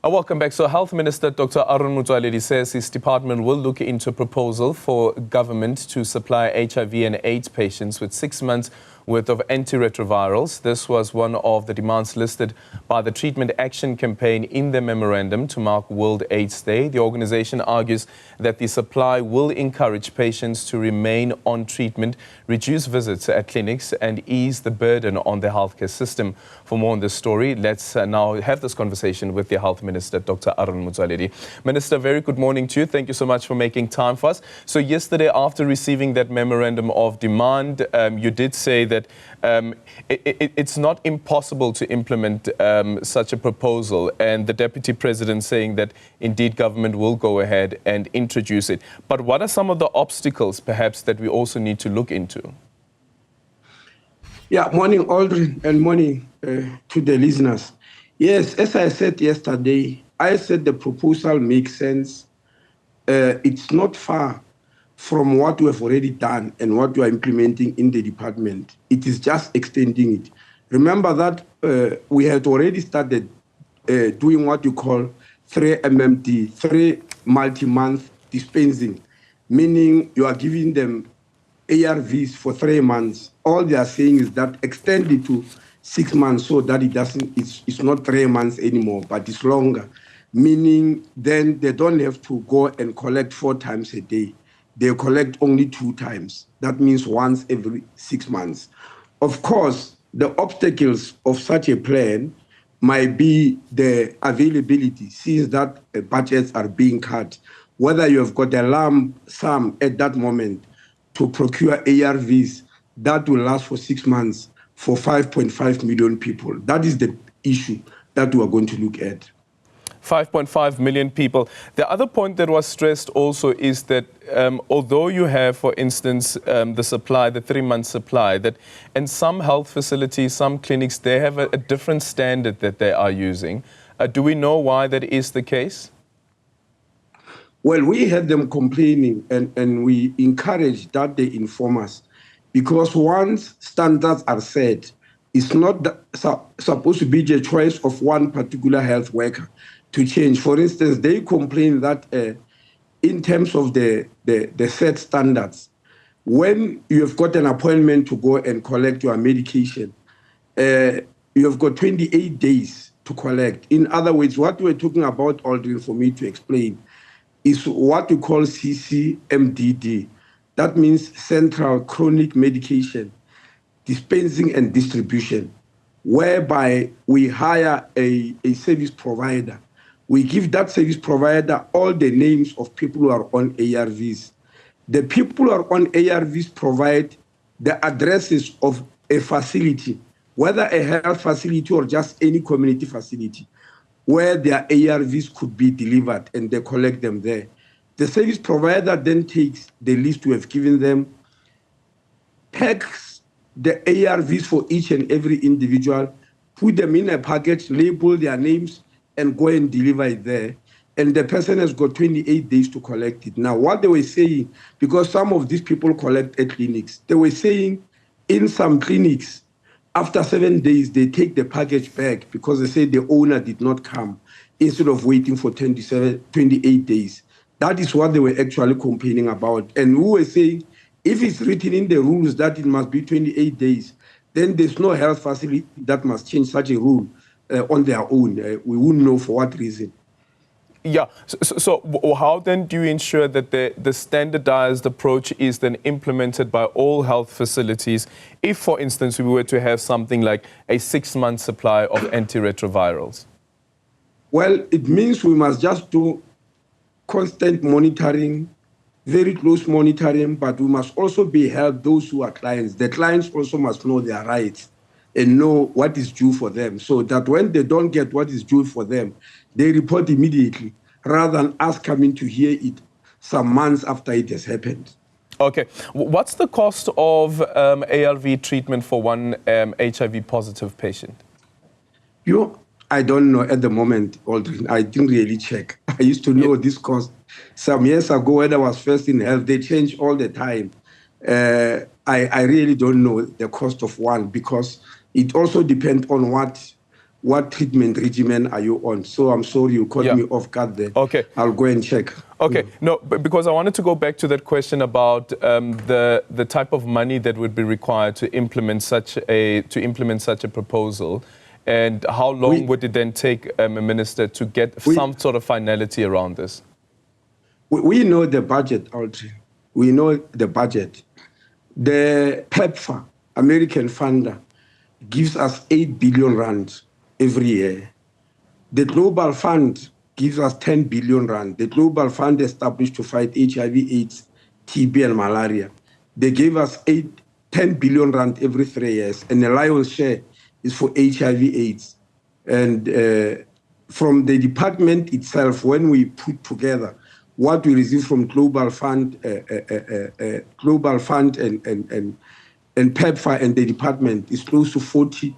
Welcome back. So Health Minister Dr Aaron Motsoaledi says his department will look into a proposal for government to supply HIV and AIDS patients with 6 months worth of antiretrovirals. This was one of the demands listed by the Treatment Action Campaign in the memorandum to mark World AIDS Day. The organization argues that the supply will encourage patients to remain on treatment, reduce visits at clinics and ease the burden on the healthcare system. For more on this story, let's now have this conversation with the Health Minister, Dr Aaron Motsoaledi. Minister, very good morning to you. Thank you so much for making time for us. So yesterday, after receiving that memorandum of demand, you did say that it's not impossible to implement such a proposal, and the Deputy President saying that indeed government will go ahead and introduce it. But what are some of the obstacles perhaps that we also need to look into? Yeah, morning Aldrin, and morning to the listeners. Yes, as I said yesterday, I said the proposal makes sense. It's not far from what we have already done and what we are implementing in the department. It is just extending it. Remember that we had already started doing what you call 3 MMD, 3 multi-month dispensing, meaning you are giving them ARVs for 3 months. All they are saying is that extend it to 6 months so that it's not 3 months anymore, but it's longer, meaning then they don't have to go and collect 4 times a day. They collect only 2 times. That means once every 6 months. Of course, the obstacles of such a plan might be the availability, since that budgets are being cut. Whether you have got a lump sum at that moment to procure ARVs that will last for 6 months for 5.5 million people. That is the issue that we are going to look at. 5.5 million people. The other point that was stressed also is that although you have, for instance, the supply, the 3-month supply, that in some health facilities, some clinics, they have a different standard that they are using. Do we know why that is the case? Well, we had them complaining and we encourage that they inform us, because once standards are set, it's not supposed to be the choice of one particular health worker to change. For instance, they complain that in terms of the set standards, when you have got an appointment to go and collect your medication, you have got 28 days to collect. In other words, what we're talking about, Aldrin, for me to explain, is what we call CCMDD. That means Central Chronic Medication Dispensing and Distribution, whereby we hire a service provider. We give that service provider all the names of people who are on ARVs. The people who are on ARVs provide the addresses of a facility, whether a health facility or just any community facility, where their ARVs could be delivered, and they collect them there. The service provider then takes the list we have given them, packs the ARVs for each and every individual, put them in a package, label their names, and go and deliver it there. And the person has got 28 days to collect it. Now, what they were saying, because some of these people collect at clinics, they were saying in some clinics, after 7 days, they take the package back because they say the owner did not come, instead of waiting for 28 days. That is what they were actually complaining about. And we were saying, if it's written in the rules that it must be 28 days, then there's no health facility that must change such a rule on their own. We wouldn't know for what reason. Yeah. So how then do you ensure that the standardized approach is then implemented by all health facilities if, for instance, we were to have something like a 6-month supply of antiretrovirals? Well, it means we must just do constant monitoring, very close monitoring, but we must also be help those who are clients. The clients also must know their rights and know what is due for them, so that when they don't get what is due for them, they report immediately, rather than us coming to hear it some months after it has happened. Okay. What's the cost of ARV treatment for one HIV positive patient? I don't know at the moment, Aldrin. I didn't really check. I used to know this cost some years ago when I was first in health. They change all the time. I really don't know the cost of one, because it also depends on what what treatment regimen are you on? So I'm sorry you caught me off guard there. Okay. I'll go and check. Okay, no, but because I wanted to go back to that question about the type of money that would be required to implement such a proposal, and how long would it then take, Minister, to get some sort of finality around this? We know the budget, Aldrin. We know the budget. The PEPFAR, American funder, gives us 8 billion rand every year. The Global Fund gives us 10 billion rand. The Global Fund established to fight HIV, AIDS, TB, and malaria. They gave us 10 billion rand every 3 years, and the lion's share is for HIV, AIDS. And from the department itself, when we put together what we receive from Global Fund, and PEPFAR and the department is close to 40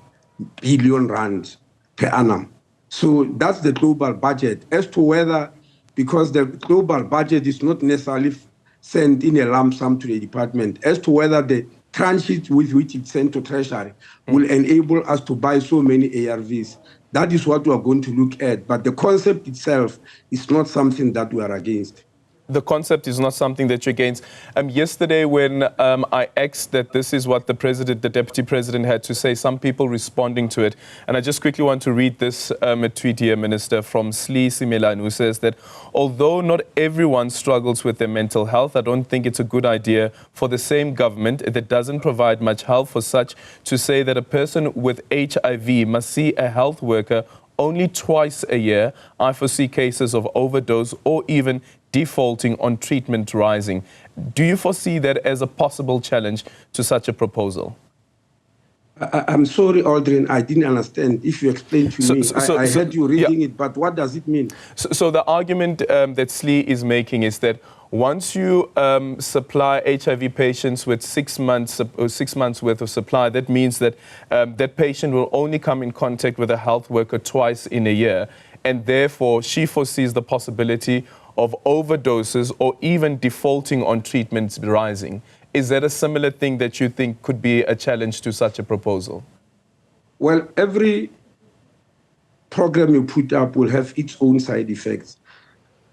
billion rand per annum. So that's the global budget. As to whether, because the global budget is not necessarily sent in a lump sum to the department, as to whether the tranches with which it's sent to Treasury will enable us to buy so many ARVs, that is what we are going to look at. But the concept itself is not something that we are against. The concept is not something that you're against. Yesterday, when I asked that this is what the deputy president had to say, some people responding to it, and I just quickly want to read this tweet here, Minister, from Slee Simelane, who says that although not everyone struggles with their mental health, I don't think it's a good idea for the same government that doesn't provide much help for such to say that a person with HIV must see a health worker only twice a year. I foresee cases of overdose or even defaulting on treatment rising. Do you foresee that as a possible challenge to such a proposal? I'm sorry, Aldrin, I didn't understand. If you explain to me, I heard you reading it, but what does it mean? So the argument that Slee is making is that once you supply HIV patients with 6 months worth of supply, that means that that patient will only come in contact with a health worker twice in a year. And therefore, she foresees the possibility of overdoses or even defaulting on treatments rising. Is that a similar thing that you think could be a challenge to such a proposal? Well, every program you put up will have its own side effects.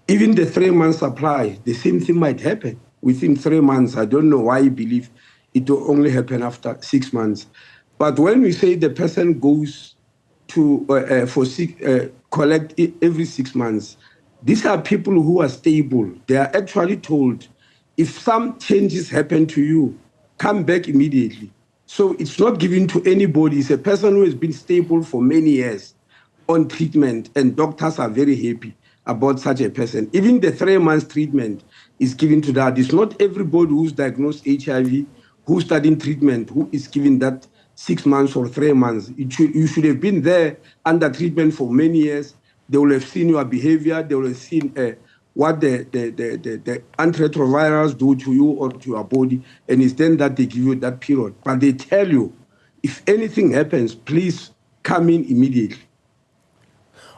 Even the 3-month supply, the same thing might happen within 3 months. I don't know why you believe it will only happen after 6 months. But when we say the person goes to collect every 6 months, these are people who are stable. They are actually told, if some changes happen to you, come back immediately. So it's not given to anybody. It's a person who has been stable for many years on treatment, and doctors are very happy about such a person. Even the 3 months treatment is given to that. It's not everybody who's diagnosed HIV, who's studying treatment, who is given that 6 months or 3 months. You should have been there under treatment for many years. They will have seen your behavior. They will have seen what the antiretrovirals do to you or to your body, and it's then that they give you that period. But they tell you, if anything happens, please come in immediately.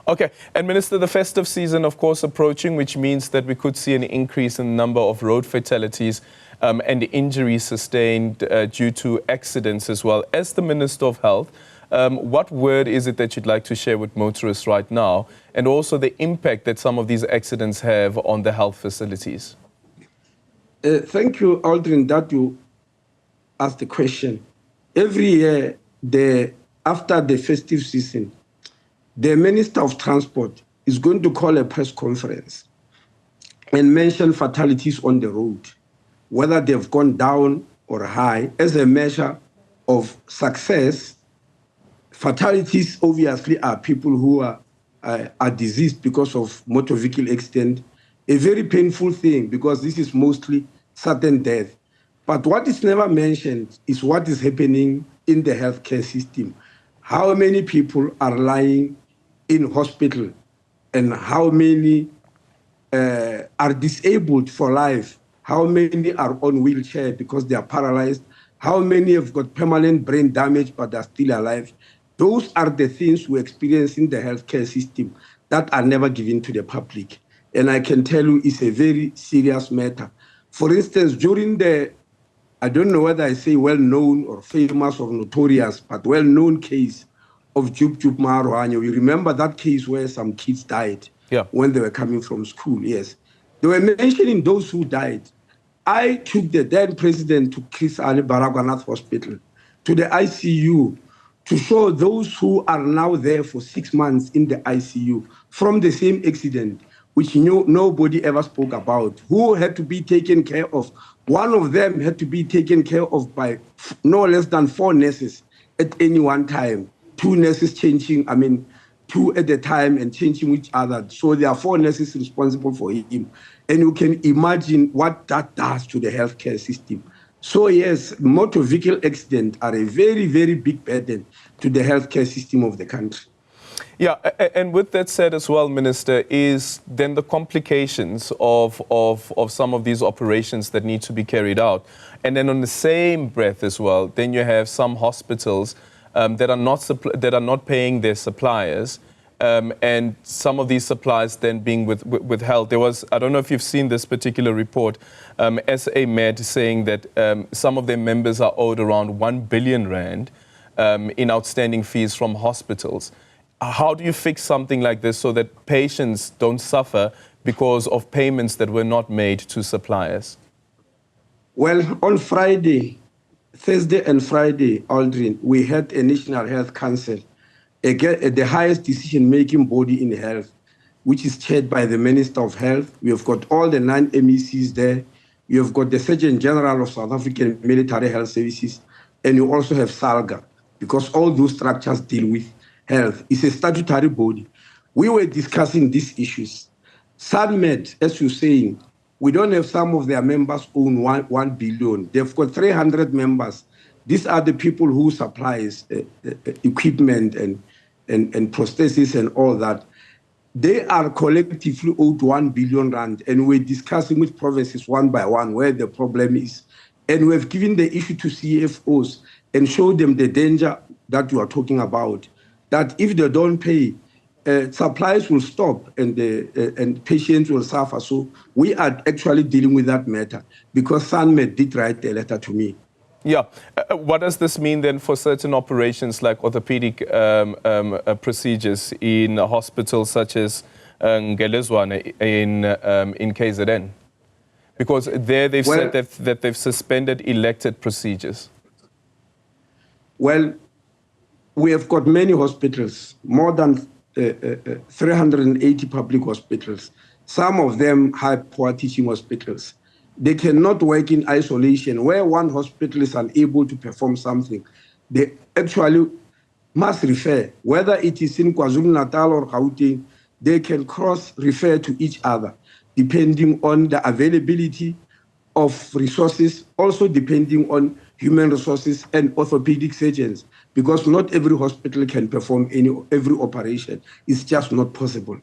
Okay, and Minister, the festive season, of course, approaching, which means that we could see an increase in the number of road fatalities and injuries sustained due to accidents as well. As the Minister of Health, what word is it that you'd like to share with motorists right now, and also the impact that some of these accidents have on the health facilities? Thank you, Aldrin, that you asked the question. Every year, after the festive season, the Minister of Transport is going to call a press conference and mention fatalities on the road, whether they've gone down or high, as a measure of success. Fatalities obviously are people who are diseased because of motor vehicle accident, a very painful thing because this is mostly sudden death. But what is never mentioned is what is happening in the healthcare system. How many people are lying in hospital and how many are disabled for life? How many are on wheelchair because they are paralyzed? How many have got permanent brain damage but are still alive? Those are the things we experience in the healthcare system that are never given to the public. And I can tell you it's a very serious matter. For instance, during I don't know whether I say well-known or famous or notorious, but well-known case of Jup Maroanyo. You remember that case where some kids died when they were coming from school? Yes. They were mentioning those who died. I took the then president to Chris Ali Baragwanath Hospital, to the ICU, to show those who are now there for 6 months in the ICU from the same accident, which nobody ever spoke about, who had to be taken care of. One of them had to be taken care of by no less than 4 nurses at any one time. 2 nurses changing, 2 at a time and changing each other. So there are 4 nurses responsible for him. And you can imagine what that does to the healthcare system. So yes, motor vehicle accidents are a very, very big burden to the healthcare system of the country. Yeah, and with that said as well, Minister, is then the complications of some of these operations that need to be carried out. And then on the same breath as well, then you have some hospitals that are not paying their suppliers, and some of these supplies then being withheld. There was, I don't know if you've seen this particular report, SA Med saying that some of their members are owed around 1 billion rand in outstanding fees from hospitals. How do you fix something like this so that patients don't suffer because of payments that were not made to suppliers? Well, on Friday, Thursday and Friday, Aldrin, we had a National Health Council, the highest decision-making body in health, which is chaired by the Minister of Health. We have got all the 9 MECs there. You have got the Surgeon General of South African Military Health Services, and you also have SALGA, because all those structures deal with health. It's a statutory body. We were discussing these issues. SANMED, as you're saying, we don't have some of their members own 1 billion. They've got 300 members. These are the people who supplies equipment and prosthesis and all that. They are collectively owed 1 billion rand, and we're discussing with provinces one by one where the problem is. And we've given the issue to CFOs and showed them the danger that you are talking about, that if they don't pay, supplies will stop and patients will suffer. So we are actually dealing with that matter because SANMED did write a letter to me. Yeah. What does this mean then for certain operations like orthopedic procedures in hospitals such as Ngelezwane in KZN? Because there they've said that they've suspended elected procedures. Well, we have got many hospitals, more than 380 public hospitals, some of them high-power teaching hospitals. They cannot work in isolation. Where one hospital is unable to perform something, they actually must refer, whether it is in KwaZulu-Natal or Gauteng, they can cross-refer to each other, depending on the availability of resources, also depending on human resources and orthopedic surgeons, because not every hospital can perform every operation. It's just not possible.